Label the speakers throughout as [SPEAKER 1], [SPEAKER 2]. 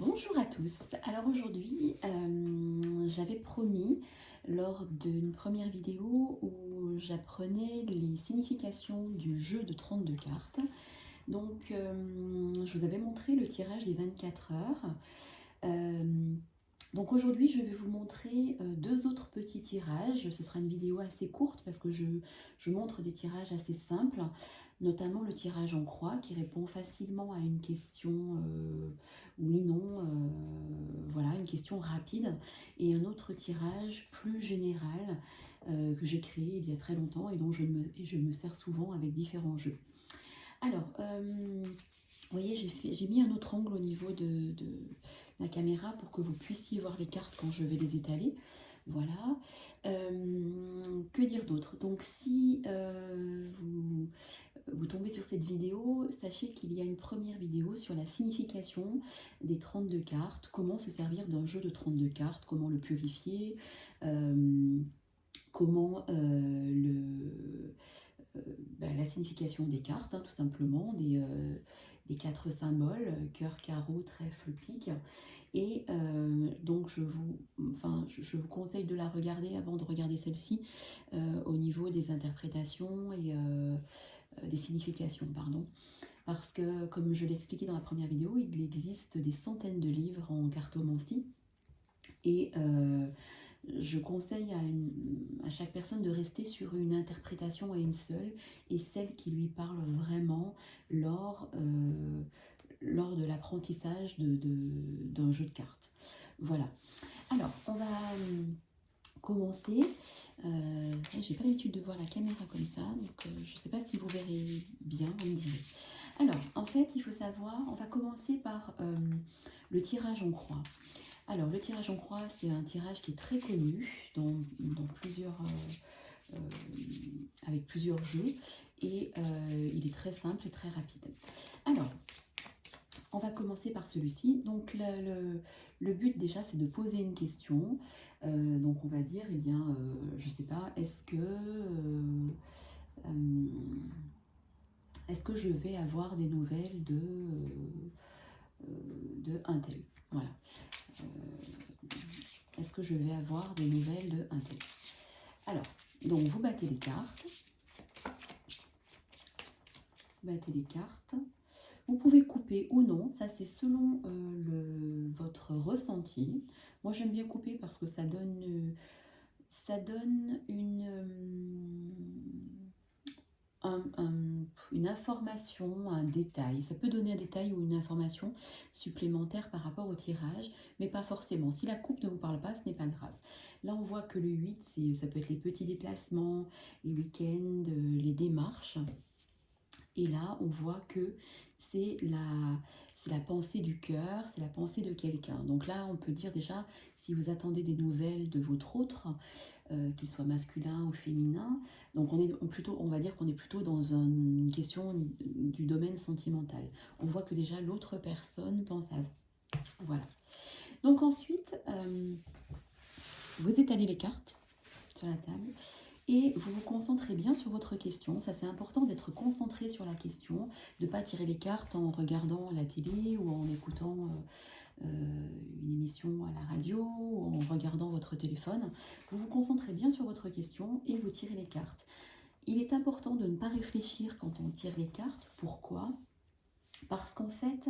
[SPEAKER 1] Bonjour à tous. Alors aujourd'hui, j'avais promis lors d'une première vidéo où j'apprenais les significations du jeu de 32 cartes. Donc, je vous avais montré le tirage des 24 heures. Euh, donc aujourd'hui, je vais vous montrer deux autres petits tirages. Ce sera une vidéo assez courte parce que je montre des tirages assez simples, notamment le tirage en croix qui répond facilement à une question oui, non, voilà, une question rapide, et un autre tirage plus général que j'ai créé il y a très longtemps et dont je me sers souvent avec différents jeux. Alors, vous voyez, j'ai mis un autre angle au niveau de la caméra pour que vous puissiez voir les cartes quand je vais les étaler. Voilà. Que dire d'autre? Donc, si vous tombez sur cette vidéo, sachez qu'il y a une première vidéo sur la signification des 32 cartes, comment se servir d'un jeu de 32 cartes, comment le purifier, comment la signification des cartes, hein, tout simplement, des quatre symboles, cœur, carreau, trèfle, pique. Et donc je vous conseille de la regarder avant de regarder celle-ci au niveau des interprétations et des significations, pardon. Parce que, comme je l'ai expliqué dans la première vidéo, il existe des centaines de livres en cartomancie. Et je conseille à chaque personne de rester sur une interprétation à une seule, et celle qui lui parle vraiment lors de l'apprentissage d'un jeu de cartes. Voilà. Alors, on va commencer. J'ai pas l'habitude de voir la caméra comme ça, donc je sais pas si vous verrez bien, vous me direz. Alors, en fait, il faut savoir, on va commencer par le tirage en croix. Alors, le tirage en croix, c'est un tirage qui est très connu dans plusieurs, avec plusieurs jeux, et il est très simple et très rapide. Alors, on va commencer par celui-ci. Donc, le but déjà, c'est de poser une question. Donc, on va dire, eh bien, je sais pas, est-ce que je vais avoir des nouvelles de un tel? Voilà. Est-ce que je vais avoir des nouvelles de un tel? Alors, donc vous battez les cartes. Battez les cartes. Vous pouvez couper ou non, ça c'est selon votre ressenti. Moi j'aime bien couper parce que ça donne une information, un détail. Ça peut donner un détail ou une information supplémentaire par rapport au tirage, mais pas forcément. Si la coupe ne vous parle pas, ce n'est pas grave. Là, on voit que le 8, ça peut être les petits déplacements, les week-ends, les démarches. Et là, on voit que c'est la pensée du cœur, c'est la pensée de quelqu'un. Donc là, on peut dire déjà, si vous attendez des nouvelles de votre autre, qu'il soit masculin ou féminin, donc on va dire qu'on est plutôt dans une question du domaine sentimental. On voit que déjà l'autre personne pense à vous. Voilà. Donc ensuite, vous étalez les cartes sur la table. Et vous vous concentrez bien sur votre question. Ça, c'est important d'être concentré sur la question, de ne pas tirer les cartes en regardant la télé ou en écoutant une émission à la radio ou en regardant votre téléphone. Vous vous concentrez bien sur votre question et vous tirez les cartes. Il est important de ne pas réfléchir quand on tire les cartes. Pourquoi? Parce qu'en fait,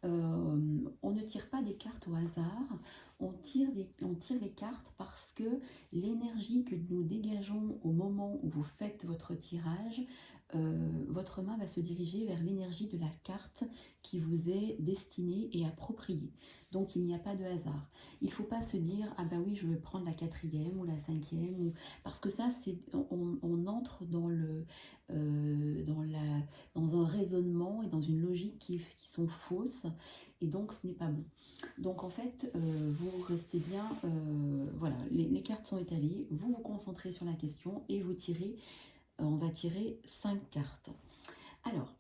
[SPEAKER 1] on ne tire pas des cartes au hasard, on tire les cartes parce que l'énergie que nous dégageons au moment où vous faites votre tirage, votre main va se diriger vers l'énergie de la carte qui vous est destinée et appropriée. Donc il n'y a pas de hasard. Il ne faut pas se dire ah ben oui je vais prendre la quatrième ou la cinquième, parce que ça on entre dans un raisonnement et dans une logique qui sont fausses, et donc ce n'est pas bon. Donc en fait, vous restez bien, voilà, les cartes sont étalées, vous vous concentrez sur la question et vous tirez, on va tirer 5 cartes. Alors,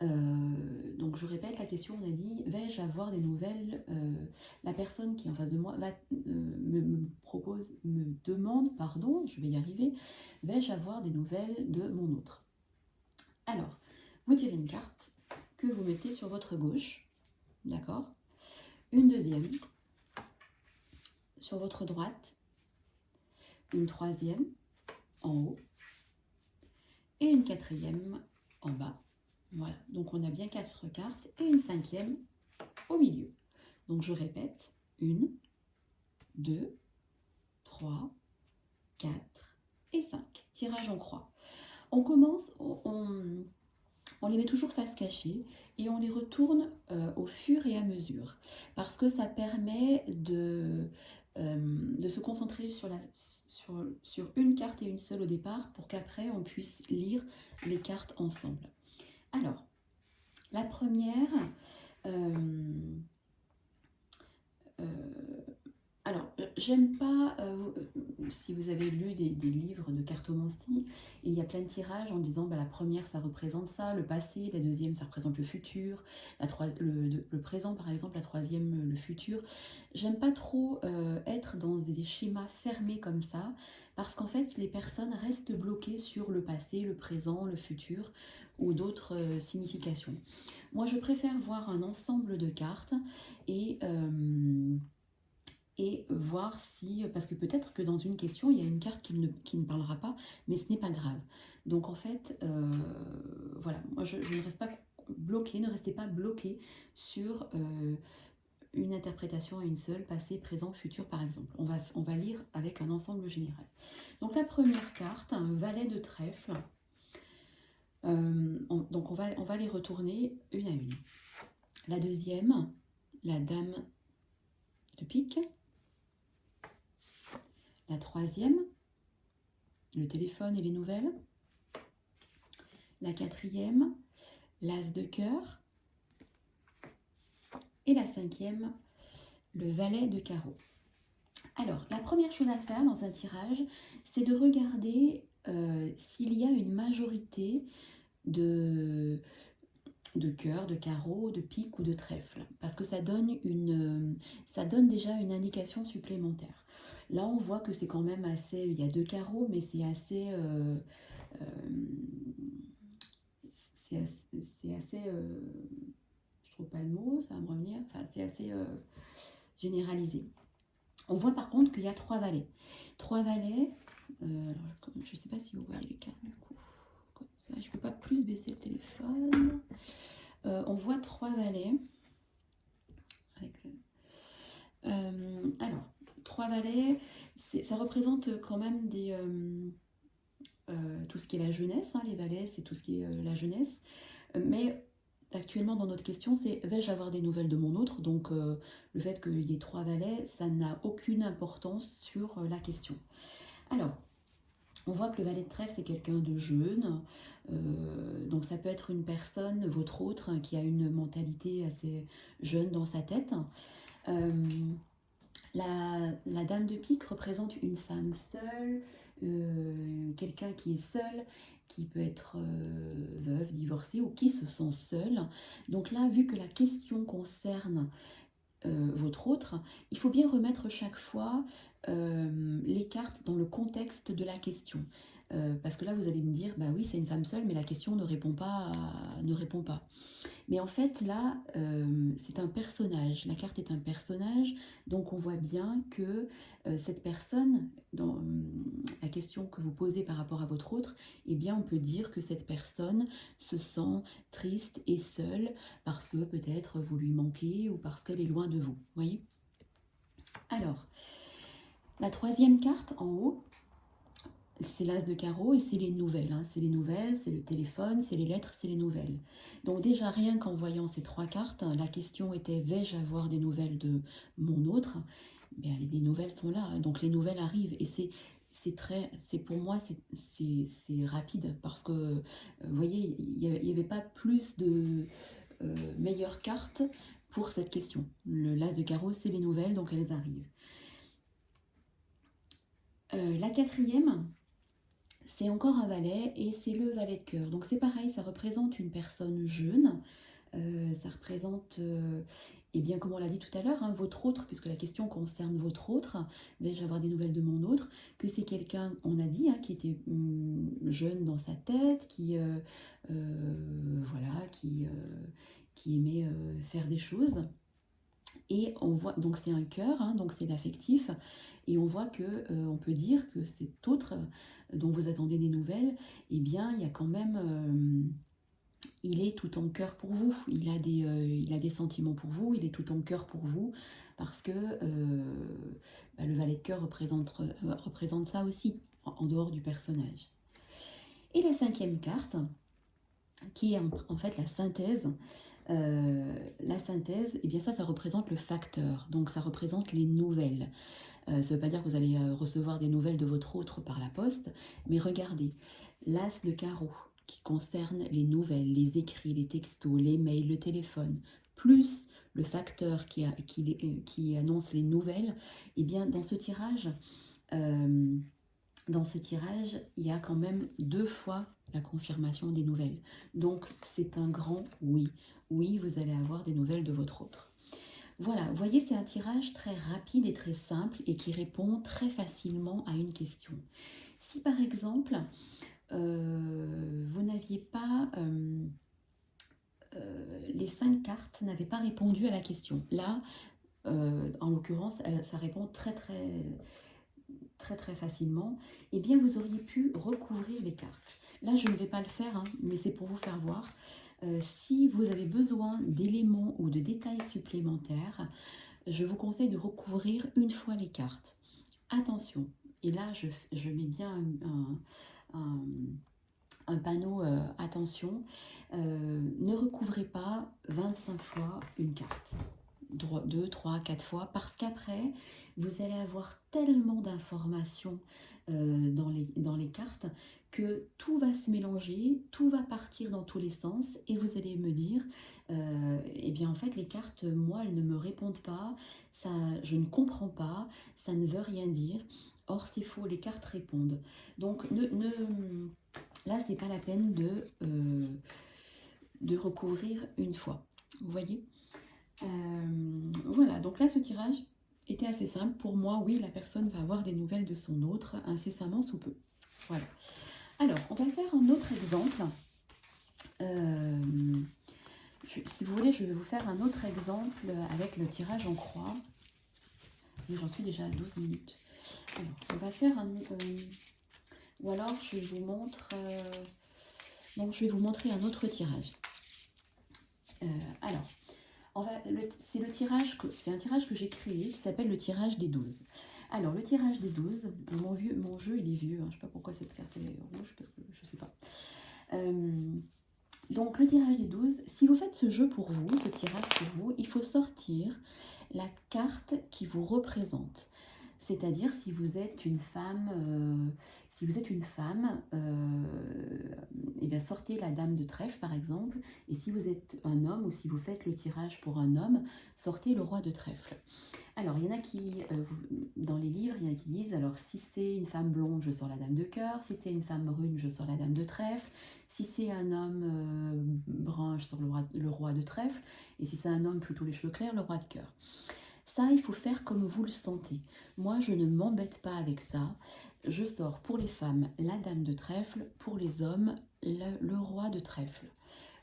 [SPEAKER 1] donc je répète la question, on a dit, vais-je avoir des nouvelles? La personne qui est en face de moi me demande, pardon, je vais y arriver, vais-je avoir des nouvelles de mon autre? Alors, vous tirez une carte que vous mettez sur votre gauche, d'accord? une deuxième sur votre droite, une troisième en haut et une quatrième en bas. Voilà, donc on a bien 4 cartes et une cinquième au milieu. Donc je répète, 1, 2, 3, 4 et 5. Tirage en croix. On commence, on les met toujours face cachée et on les retourne au fur et à mesure parce que ça permet de se concentrer sur une carte et une seule au départ pour qu'après on puisse lire les cartes ensemble. Alors, la première, j'aime pas, si vous avez lu des livres de cartomancie, il y a plein de tirages en disant bah, la première ça représente ça, le passé, la deuxième ça représente le futur, le présent par exemple, la troisième le futur. J'aime pas trop être dans des schémas fermés comme ça, parce qu'en fait les personnes restent bloquées sur le passé, le présent, le futur ou d'autres significations. Moi je préfère voir un ensemble de cartes et voir si, parce que peut-être que dans une question, il y a une carte qui ne parlera pas, mais ce n'est pas grave. Donc en fait, voilà, moi je ne reste pas bloquée, ne restez pas bloqué sur une interprétation à une seule, passé, présent, futur par exemple. On va lire avec un ensemble général. Donc la première carte, un valet de trèfle. Donc on va les retourner une à une. La deuxième, la dame de pique. La troisième, le téléphone et les nouvelles. La quatrième, l'as de cœur. Et la cinquième, le valet de carreau. Alors, la première chose à faire dans un tirage, c'est de regarder s'il y a une majorité de cœur, de carreau, de pique ou de trèfle. Parce que ça donne déjà une indication supplémentaire. Là, on voit que c'est quand même assez... Il y a 2 carreaux, mais c'est assez... je trouve pas le mot, ça va me revenir. Enfin, c'est assez généralisé. On voit par contre qu'il y a 3 valets. 3 valets... alors, je ne sais pas si vous voyez les cartes du coup. Comme ça, je ne peux pas plus baisser le téléphone. On voit 3 valets. Alors, 3 valets, ça représente quand même tout ce qui est la jeunesse. Hein, les valets, c'est tout ce qui est la jeunesse. Mais actuellement, dans notre question, c'est vais-je avoir des nouvelles de mon autre? Donc, le fait qu'il y ait 3 valets, ça n'a aucune importance sur la question. Alors, on voit que le valet de trèfle, c'est quelqu'un de jeune. Donc, ça peut être une personne, votre autre, qui a une mentalité assez jeune dans sa tête. La dame de pique représente une femme seule, quelqu'un qui est seul, qui peut être veuve, divorcée ou qui se sent seul. Donc là, vu que la question concerne votre autre, il faut bien remettre chaque fois les cartes dans le contexte de la question. Parce que là, vous allez me dire, bah oui, c'est une femme seule, mais la question ne répond pas. Mais en fait, là, c'est un personnage. La carte est un personnage, donc on voit bien que cette personne, dans la question que vous posez par rapport à votre autre, eh bien, on peut dire que cette personne se sent triste et seule parce que peut-être vous lui manquez ou parce qu'elle est loin de vous. Voyez? Alors, la troisième carte en haut, c'est l'as de carreau et c'est les nouvelles. Hein. C'est les nouvelles, c'est le téléphone, c'est les lettres, c'est les nouvelles. Donc déjà, rien qu'en voyant ces 3 cartes, la question était vais-je avoir des nouvelles de mon autre? Bien, les nouvelles sont là, hein. Donc les nouvelles arrivent et pour moi, c'est rapide parce que, vous voyez, il n'y avait pas plus de meilleures cartes pour cette question. Le l'as de carreau, c'est les nouvelles, donc elles arrivent. La quatrième, c'est encore un valet et c'est le valet de cœur. Donc c'est pareil, ça représente une personne jeune, ça représente, et bien comme on l'a dit tout à l'heure, hein, votre autre, puisque la question concerne votre autre, vais-je avoir des nouvelles de mon autre, que c'est quelqu'un, on a dit, hein, qui était jeune dans sa tête, voilà, qui aimait faire des choses. Et on voit, donc c'est un cœur, hein, donc c'est l'affectif, et on voit que on peut dire que cet autre dont vous attendez des nouvelles, eh bien il y a quand même, il est tout en cœur pour vous, il a des sentiments pour vous, il est tout en cœur pour vous, parce que le valet de cœur représente ça aussi, en dehors du personnage. Et la cinquième carte, qui est en fait la synthèse, eh bien ça représente le facteur, donc ça représente les nouvelles. Ça ne veut pas dire que vous allez recevoir des nouvelles de votre autre par la poste, mais regardez, l'as de carreau qui concerne les nouvelles, les écrits, les textos, les mails, le téléphone, plus le facteur qui annonce les nouvelles, et bien euh, dans ce tirage, il y a quand même 2 fois la confirmation des nouvelles. Donc c'est un grand oui. Oui, vous allez avoir des nouvelles de votre autre. Voilà, vous voyez, c'est un tirage très rapide et très simple et qui répond très facilement à une question. Si par exemple, vous n'aviez pas, les 5 cartes n'avaient pas répondu à la question, là, en l'occurrence, ça répond très facilement, eh bien vous auriez pu recouvrir les cartes. Là, je ne vais pas le faire, hein, mais c'est pour vous faire voir. Si vous avez besoin d'éléments ou de détails supplémentaires, je vous conseille de recouvrir une fois les cartes. Attention, et là je mets bien un panneau attention, ne recouvrez pas 25 fois une carte. 2, 3, 4 fois, parce qu'après, vous allez avoir tellement d'informations dans les cartes que tout va se mélanger, tout va partir dans tous les sens, et vous allez me dire, eh bien en fait les cartes, moi, elles ne me répondent pas, ça, je ne comprends pas, ça ne veut rien dire. Or c'est faux, les cartes répondent. Donc là, c'est pas la peine de recouvrir une fois. Vous voyez? Voilà, donc là ce tirage était assez simple. Pour moi, oui, la personne va avoir des nouvelles de son autre incessamment sous peu. Voilà. Alors, on va faire un autre exemple. Si vous voulez, je vais vous faire un autre exemple avec le tirage en croix. Mais j'en suis déjà à 12 minutes. Alors, on va faire un... ou alors, je vous montre... donc, je vais vous montrer un autre tirage. Alors... c'est un tirage que j'ai créé qui s'appelle le tirage des 12. Alors, le tirage des 12, mon jeu il est vieux, hein, je ne sais pas pourquoi cette carte est rouge, parce que je ne sais pas. Donc, le tirage des 12, si vous faites ce jeu pour vous, ce tirage pour vous, il faut sortir la carte qui vous représente. C'est-à-dire si vous êtes une femme, eh bien sortez la dame de trèfle par exemple, et si vous êtes un homme ou si vous faites le tirage pour un homme, sortez le roi de trèfle. Alors il y en a qui, dans les livres, il y en a qui disent, alors si c'est une femme blonde, je sors la dame de cœur, si c'est une femme brune, je sors la dame de trèfle, si c'est un homme brun, je sors le roi de trèfle, et si c'est un homme plutôt les cheveux clairs, le roi de cœur. Ça, il faut faire comme vous le sentez. Moi, je ne m'embête pas avec ça. Je sors pour les femmes la dame de trèfle, pour les hommes le roi de trèfle.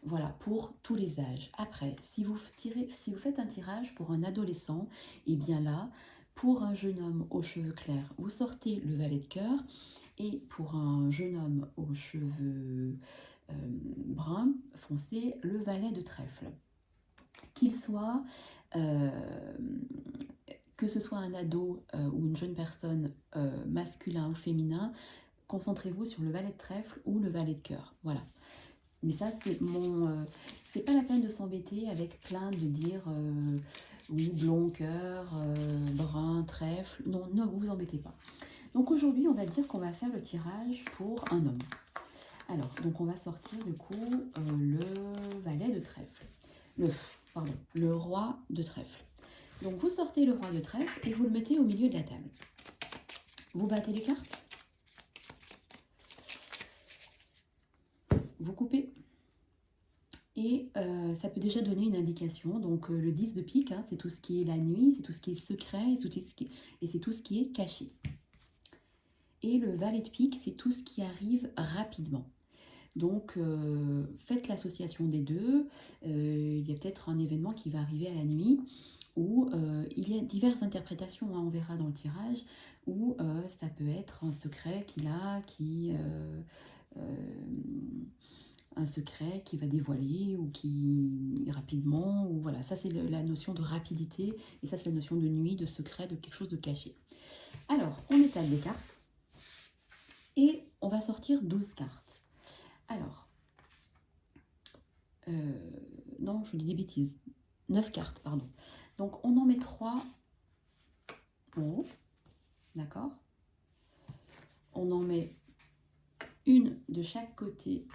[SPEAKER 1] Voilà, pour tous les âges. Après, si vous faites un tirage pour un adolescent, et bien là, pour un jeune homme aux cheveux clairs, vous sortez le valet de cœur, et pour un jeune homme aux cheveux bruns foncés, le valet de trèfle. Qu'il soit... que ce soit un ado ou une jeune personne masculin ou féminin, concentrez-vous sur le valet de trèfle ou le valet de cœur. Voilà. Mais ça, c'est pas la peine de s'embêter avec plein de dire oui, blond, cœur, brun, trèfle. Non, ne vous embêtez pas. Donc aujourd'hui, on va dire qu'on va faire le tirage pour un homme. Alors, donc on va sortir du coup le valet de trèfle. Le roi de trèfle. Donc vous sortez le roi de trèfle et vous le mettez au milieu de la table. Vous battez les cartes. Vous coupez. Et ça peut déjà donner une indication. Donc le 10 de pique, hein, c'est tout ce qui est la nuit, c'est tout ce qui est secret et c'est tout ce qui est caché. Et le valet de pique, c'est tout ce qui arrive rapidement. Donc, faites l'association des deux. Il y a peut-être un événement qui va arriver à la nuit où il y a diverses interprétations, hein, on verra dans le tirage, où ça peut être un secret qu'il a, un secret qui va dévoiler ou qui rapidement, ou voilà, ça c'est la notion de rapidité, et ça c'est la notion de nuit, de secret, de quelque chose de caché. Alors, on étale les cartes, et on va sortir 12 cartes. Alors, non, je vous dis des bêtises, 9 cartes, pardon. Donc, on en met 3 en haut, d'accord? On en met une de chaque côté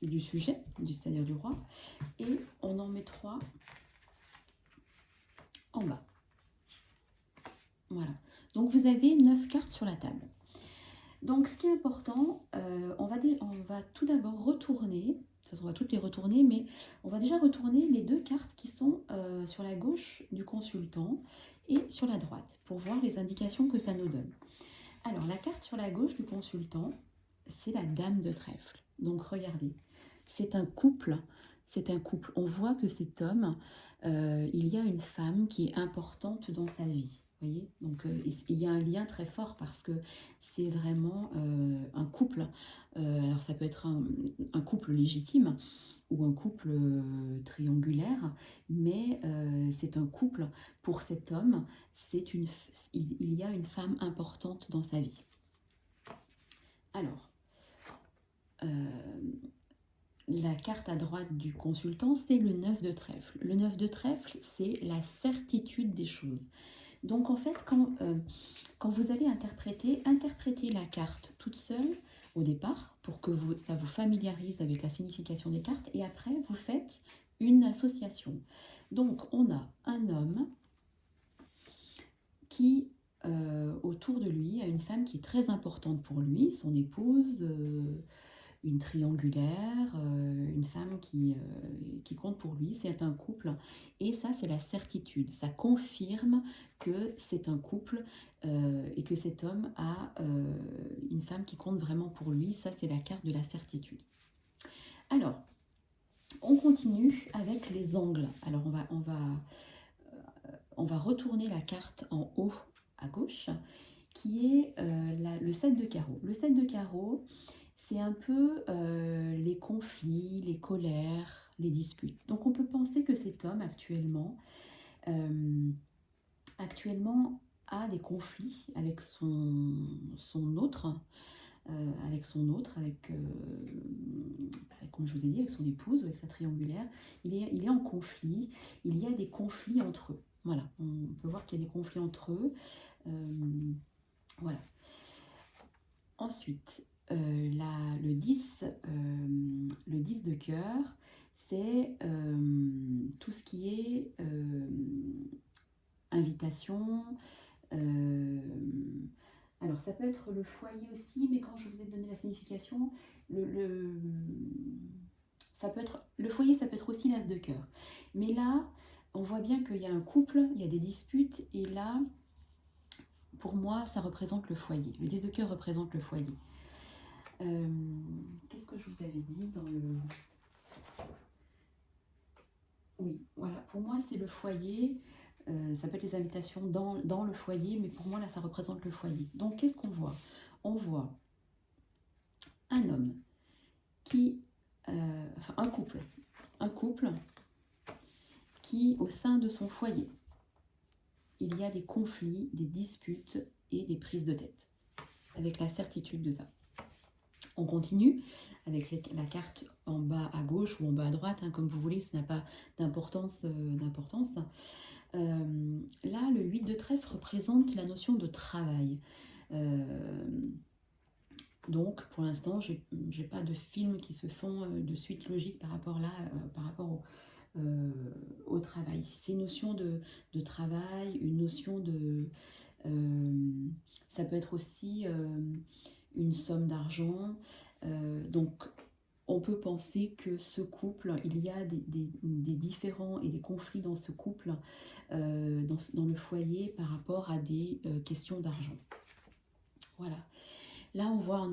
[SPEAKER 1] du sujet, c'est-à-dire du roi, et on en met 3 en bas. Voilà. Donc, vous avez 9 cartes sur la table. Donc, ce qui est important, on va tout d'abord retourner, de toute façon, on va toutes les retourner, mais on va déjà retourner les 2 cartes qui sont sur la gauche du consultant et sur la droite, pour voir les indications que ça nous donne. Alors, la carte sur la gauche du consultant, c'est la dame de trèfle. Donc, regardez, c'est un couple. C'est un couple. On voit que cet homme, il y a une femme qui est importante dans sa vie. Vous voyez, donc il y a un lien très fort parce que c'est vraiment un couple. Alors ça peut être un couple légitime ou un couple triangulaire, mais c'est un couple pour cet homme. Il y a une femme importante dans sa vie. Alors, la carte à droite du consultant, c'est le 9 de trèfle. Le 9 de trèfle, c'est la certitude des choses. Donc en fait, quand vous allez interpréter la carte toute seule au départ, pour que ça vous familiarise avec la signification des cartes, et après vous faites une association. Donc on a un homme qui, autour de lui, a une femme qui est très importante pour lui, son épouse, une triangulaire, une femme qui compte pour lui, c'est un couple. Et ça, c'est la certitude. Ça confirme que c'est un couple et que cet homme a une femme qui compte vraiment pour lui. Ça, c'est la carte de la certitude. Alors, on continue avec les angles. Alors, on va retourner la carte en haut à gauche, qui est le 7 de carreau. Le 7 de carreau, c'est un peu les conflits, les colères, les disputes. Donc on peut penser que cet homme actuellement a des conflits avec son autre, comme je vous ai dit, avec son épouse, avec sa triangulaire. Il est en conflit, il y a des conflits entre eux. Voilà, on peut voir qu'il y a des conflits entre eux. Voilà. Ensuite, le 10 de cœur, c'est tout ce qui est invitation. Alors, ça peut être le foyer aussi, mais quand je vous ai donné la signification, ça peut être, le foyer, ça peut être aussi l'as de cœur. Mais là, on voit bien qu'il y a un couple, il y a des disputes, et là, pour moi, ça représente le foyer. Le 10 de cœur représente le foyer. Qu'est-ce que je vous avais dit dans le... Oui, voilà, pour moi c'est le foyer, ça peut être les invitations dans le foyer, mais pour moi là ça représente le foyer. Donc qu'est-ce qu'on voit? On voit un homme qui, enfin un couple qui au sein de son foyer, il y a des conflits, des disputes et des prises de tête, avec la certitude de ça. On continue avec la carte en bas à gauche ou en bas à droite, hein, comme vous voulez, ça n'a pas d'importance. Là, le 8 de trèfle représente la notion de travail. Donc, pour l'instant, je n'ai pas de films qui se font de suite logique par rapport au travail. C'est une notion de travail, une notion de... ça peut être aussi une somme d'argent. Donc, on peut penser que ce couple, il y a des différends et des conflits dans ce couple, dans le foyer par rapport à des questions d'argent. Voilà. Là, on voit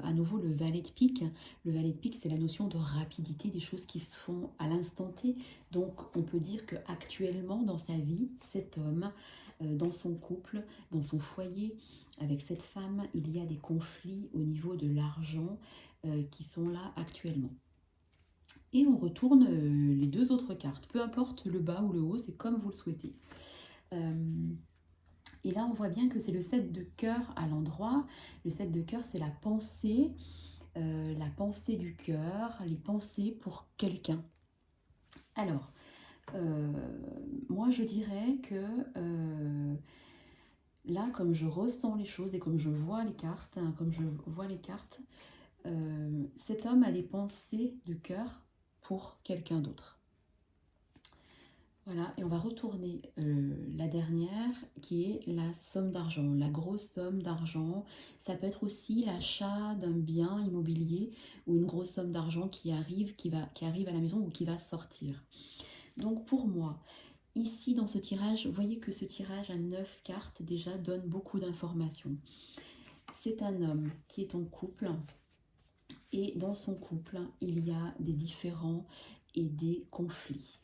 [SPEAKER 1] à nouveau le valet de pique. Le valet de pique, c'est la notion de rapidité, des choses qui se font à l'instant T. Donc, on peut dire qu'actuellement, dans sa vie, cet homme, dans son couple, dans son foyer, avec cette femme, il y a des conflits au niveau de l'argent qui sont là actuellement. Et on retourne les deux autres cartes, peu importe le bas ou le haut, c'est comme vous le souhaitez. Et là, on voit bien que c'est le 7 de cœur à l'endroit. Le 7 de cœur, c'est la pensée du cœur, les pensées pour quelqu'un. Alors, euh, moi, je dirais que là, comme je ressens les choses et comme je vois les cartes, cet homme a des pensées de cœur pour quelqu'un d'autre. Voilà, et on va retourner la dernière qui est la somme d'argent, la grosse somme d'argent. Ça peut être aussi l'achat d'un bien immobilier ou une grosse somme d'argent qui arrive à la maison ou qui va sortir. Donc pour moi, ici dans ce tirage, vous voyez que ce tirage à 9 cartes déjà donne beaucoup d'informations. C'est un homme qui est en couple et dans son couple, il y a des différends et des conflits.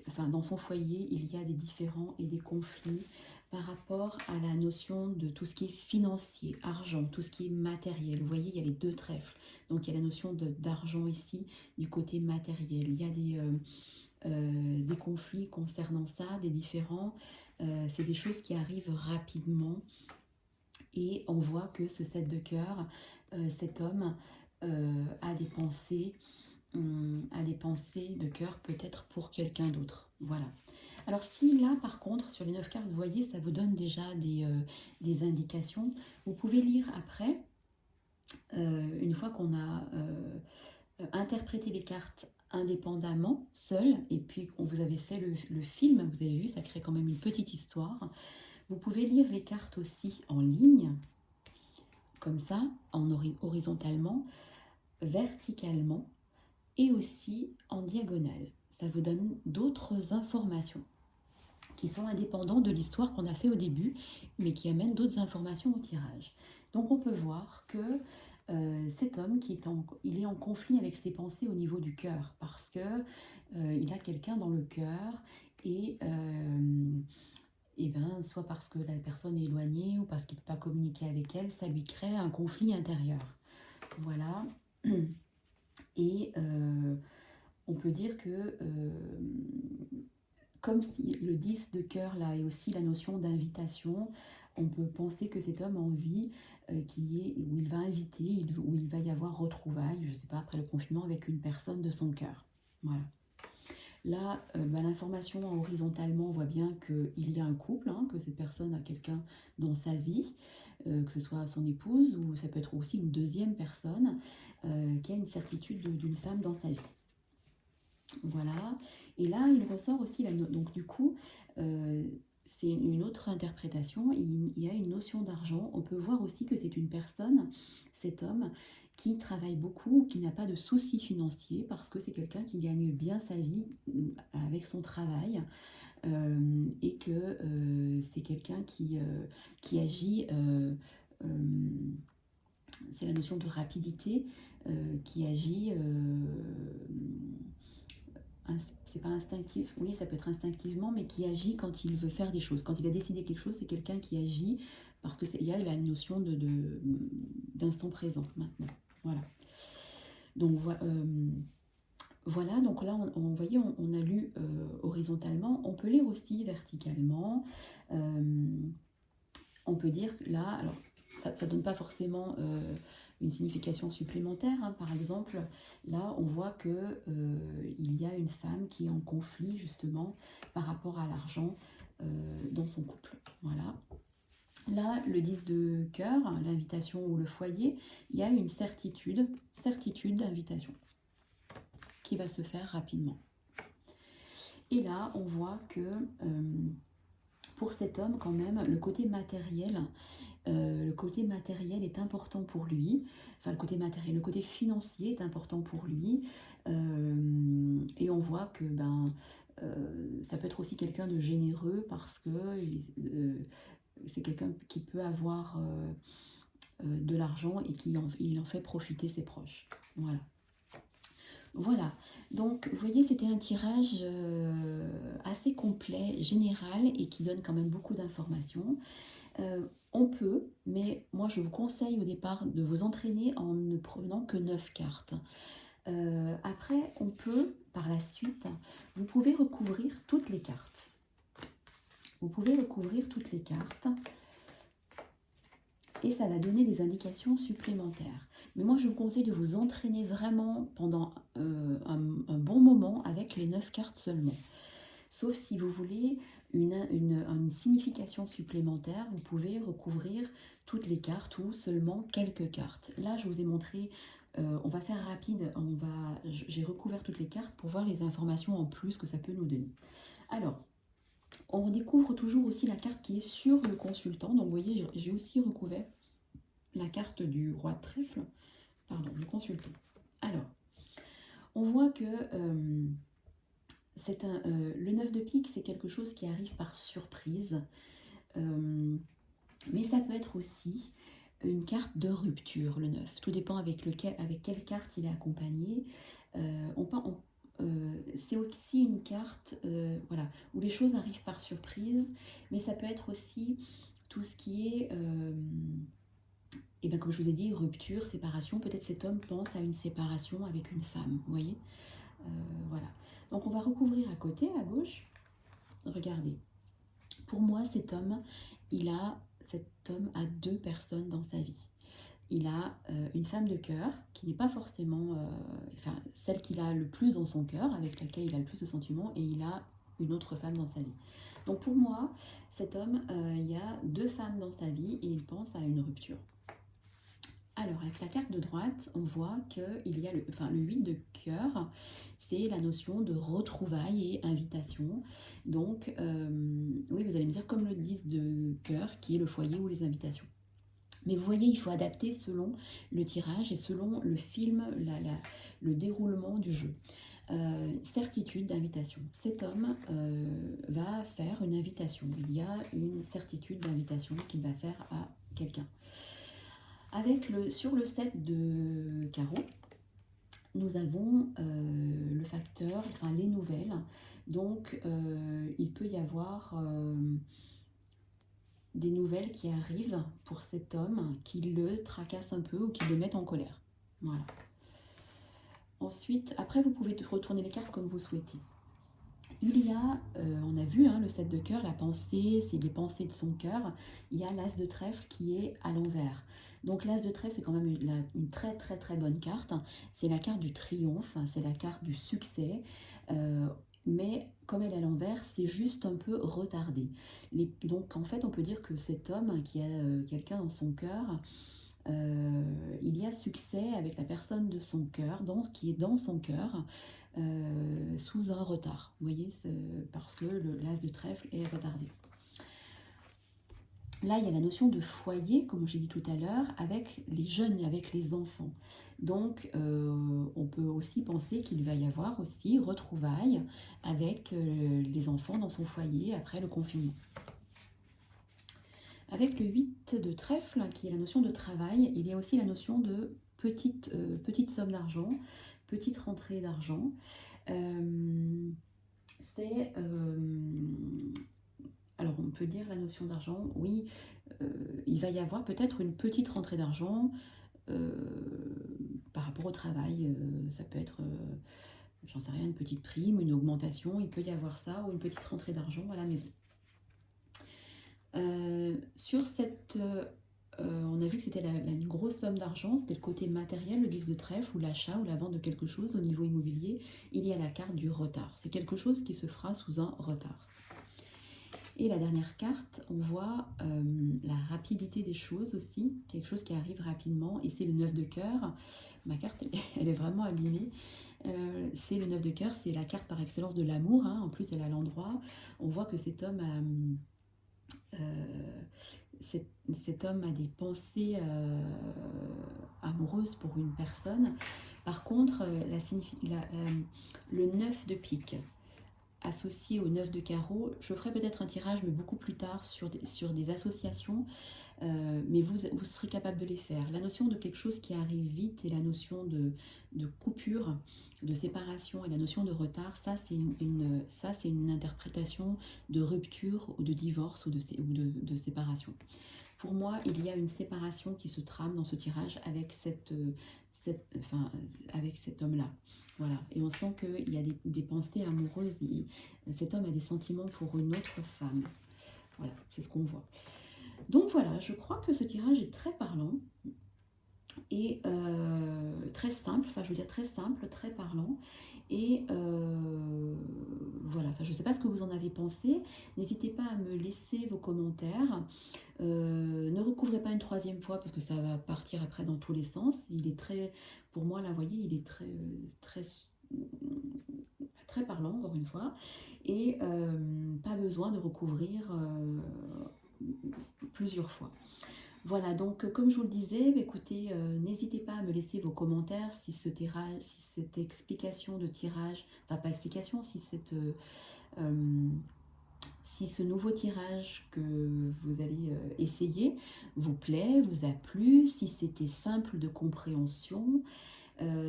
[SPEAKER 1] Enfin, dans son foyer, il y a des différends et des conflits par rapport à la notion de tout ce qui est financier, argent, tout ce qui est matériel. Vous voyez, il y a les deux trèfles. Donc, il y a la notion d'argent ici, du côté matériel. Il y a des conflits concernant ça, des différends. C'est des choses qui arrivent rapidement. Et on voit que ce 7 de cœur, cet homme a des pensées de cœur peut-être pour quelqu'un d'autre. Voilà. Alors si là, par contre, sur les 9 cartes, vous voyez, ça vous donne déjà des indications. Vous pouvez lire après, une fois qu'on a interprété les cartes indépendamment, seul, et puis qu'on vous avez fait le film, vous avez vu, ça crée quand même une petite histoire. Vous pouvez lire les cartes aussi en ligne, comme ça, horizontalement, verticalement, et aussi en diagonale. Ça vous donne d'autres informations qui sont indépendantes de l'histoire qu'on a fait au début, mais qui amènent d'autres informations au tirage. Donc on peut voir que cet homme il est en conflit avec ses pensées au niveau du cœur, parce que il a quelqu'un dans le cœur et ben, soit parce que la personne est éloignée ou parce qu'il ne peut pas communiquer avec elle, ça lui crée un conflit intérieur. Voilà. Et on peut dire que comme si le 10 de cœur là est aussi la notion d'invitation, on peut penser que cet homme a envie où il va inviter, où il va y avoir retrouvailles, je ne sais pas, après le confinement avec une personne de son cœur. Voilà. Là, l'information horizontalement, on voit bien qu'il y a un couple, hein, que cette personne a quelqu'un dans sa vie, que ce soit son épouse ou ça peut être aussi une deuxième personne qui a une certitude d'une femme dans sa vie. Voilà. Et là, il ressort aussi, donc du coup, c'est une autre interprétation. Il y a une notion d'argent. On peut voir aussi que c'est une personne, cet homme, qui travaille beaucoup, qui n'a pas de soucis financiers, parce que c'est quelqu'un qui gagne bien sa vie avec son travail, et que c'est quelqu'un qui agit, c'est la notion de rapidité, qui agit c'est pas instinctif, oui, ça peut être instinctivement, mais qui agit quand il veut faire des choses. Quand il a décidé quelque chose, c'est quelqu'un qui agit parce qu'il y a la notion d'instant présent maintenant. Voilà. Donc voilà, donc là, on voyait, on a lu horizontalement, on peut lire aussi verticalement. On peut dire que là, alors ça ne donne pas forcément une signification supplémentaire, hein. Par exemple, là, on voit que il y a une femme qui est en conflit justement par rapport à l'argent dans son couple. Voilà. Là, le 10 de cœur, l'invitation ou le foyer, il y a une certitude d'invitation qui va se faire rapidement. Et là, on voit que pour cet homme, quand même, le côté matériel est important pour lui. Enfin, le côté financier est important pour lui. Et on voit que ça peut être aussi quelqu'un de généreux parce que c'est quelqu'un qui peut avoir de l'argent et il en fait profiter ses proches. Voilà. Voilà, donc vous voyez, c'était un tirage assez complet, général et qui donne quand même beaucoup d'informations. On peut, mais moi je vous conseille au départ de vous entraîner en ne prenant que 9 cartes. Après, on peut, par la suite, vous pouvez recouvrir toutes les cartes. Vous pouvez recouvrir toutes les cartes et ça va donner des indications supplémentaires. Mais moi, je vous conseille de vous entraîner vraiment pendant un bon moment avec les 9 cartes seulement. Sauf si vous voulez une signification supplémentaire, vous pouvez recouvrir toutes les cartes ou seulement quelques cartes. Là, je vous ai montré, on va faire rapide, j'ai recouvert toutes les cartes pour voir les informations en plus que ça peut nous donner. Alors, on découvre toujours aussi la carte qui est sur le consultant. Donc, vous voyez, j'ai aussi recouvert la carte du roi de trèfle, pardon, du consultant. Alors, on voit que le 9 de pique, c'est quelque chose qui arrive par surprise, mais ça peut être aussi une carte de rupture, le 9. Tout dépend avec quelle carte il est accompagné. C'est aussi une carte voilà, où les choses arrivent par surprise, mais ça peut être aussi tout ce qui est, et bien comme je vous ai dit, rupture, séparation. Peut-être cet homme pense à une séparation avec une femme, vous voyez. Voilà. Donc on va recouvrir à côté, à gauche. Regardez. Pour moi, cet homme a 2 personnes dans sa vie. Il a une femme de cœur qui n'est pas forcément celle qu'il a le plus dans son cœur, avec laquelle il a le plus de sentiments, et il a une autre femme dans sa vie. Donc pour moi, cet homme, il y a 2 femmes dans sa vie et il pense à une rupture. Alors avec la carte de droite, on voit qu'il y a le 8 de cœur, c'est la notion de retrouvailles et invitation. Donc oui, vous allez me dire comme le 10 de cœur qui est le foyer ou les invitations. Mais vous voyez, il faut adapter selon le tirage et selon le film, le déroulement du jeu. Certitude d'invitation. Cet homme va faire une invitation. Il y a une certitude d'invitation qu'il va faire à quelqu'un. Sur le 7 de carreau, nous avons le facteur, enfin les nouvelles. Donc il peut y avoir des nouvelles qui arrivent pour cet homme qui le tracasse un peu ou qui le mettent en colère. Voilà. Ensuite, après vous pouvez retourner les cartes comme vous souhaitez. Il y a, on a vu le 7 de cœur, la pensée, c'est les pensées de son cœur. Il y a l'as de trèfle qui est à l'envers. Donc l'as de trèfle, c'est quand même une très très très bonne carte. C'est la carte du triomphe, c'est la carte du succès. Mais comme elle est à l'envers, c'est juste un peu retardé. Donc en fait, on peut dire que cet homme qui a quelqu'un dans son cœur, il y a succès avec la personne de son cœur, qui est dans son cœur, sous un retard. Vous voyez, parce que l'as de trèfle est retardé. Là, il y a la notion de foyer, comme j'ai dit tout à l'heure, avec les jeunes, avec les enfants. Donc, on peut aussi penser qu'il va y avoir aussi retrouvailles avec les enfants dans son foyer après le confinement. Avec le 8 de trèfle, qui est la notion de travail, il y a aussi la notion de petite somme d'argent, petite rentrée d'argent. Alors on peut dire la notion d'argent, oui, il va y avoir peut-être une petite rentrée d'argent par rapport au travail. Ça peut être, j'en sais rien, une petite prime, une augmentation, il peut y avoir ça, ou une petite rentrée d'argent à la maison. Sur cette... on a vu que c'était une grosse somme d'argent, c'était le côté matériel, le 10 de trèfle, ou l'achat ou la vente de quelque chose au niveau immobilier. Il y a la carte du retard. C'est quelque chose qui se fera sous un retard. Et la dernière carte, on voit la rapidité des choses aussi, quelque chose qui arrive rapidement, et c'est le 9 de cœur. Ma carte, elle est vraiment abîmée. C'est le 9 de cœur, c'est la carte par excellence de l'amour, en plus elle est à l'endroit. On voit que cet homme a des pensées amoureuses pour une personne. Par contre, le 9 de pique associé au 9 de carreau. Je ferai peut-être un tirage, mais beaucoup plus tard, sur des associations, mais vous serez capable de les faire. La notion de quelque chose qui arrive vite et la notion de coupure, de séparation et la notion de retard, ça c'est une interprétation de rupture ou de divorce ou de séparation. Pour moi, il y a une séparation qui se trame dans ce tirage avec avec cet homme-là. Voilà. Et on sent qu'il y a des pensées amoureuses. Cet homme a des sentiments pour une autre femme. Voilà, c'est ce qu'on voit. Donc voilà, je crois que ce tirage est très parlant et très simple, enfin je veux dire très simple, très parlant. Et voilà, enfin, je ne sais pas ce que vous en avez pensé. N'hésitez pas à me laisser vos commentaires. Ne recouvrez pas une troisième fois parce que ça va partir après dans tous les sens. Il est très, pour moi là, vous voyez, il est très parlant encore une fois. Et pas besoin de recouvrir plusieurs fois. Voilà, donc comme je vous le disais, écoutez, n'hésitez pas à me laisser vos commentaires si cette explication de tirage, enfin pas explication, si ce nouveau tirage que vous allez essayer vous plaît, vous a plu, si c'était simple de compréhension,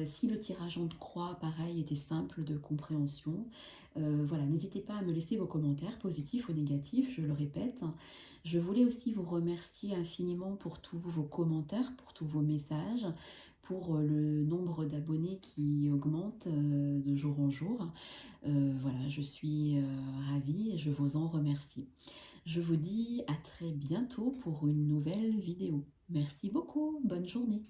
[SPEAKER 1] si le tirage en croix, pareil, était simple de compréhension. Voilà, n'hésitez pas à me laisser vos commentaires, positifs ou négatifs, je le répète. Je voulais aussi vous remercier infiniment pour tous vos commentaires, pour tous vos messages, pour le nombre d'abonnés qui augmente de jour en jour. Voilà, je suis ravie et je vous en remercie. Je vous dis à très bientôt pour une nouvelle vidéo. Merci beaucoup, bonne journée.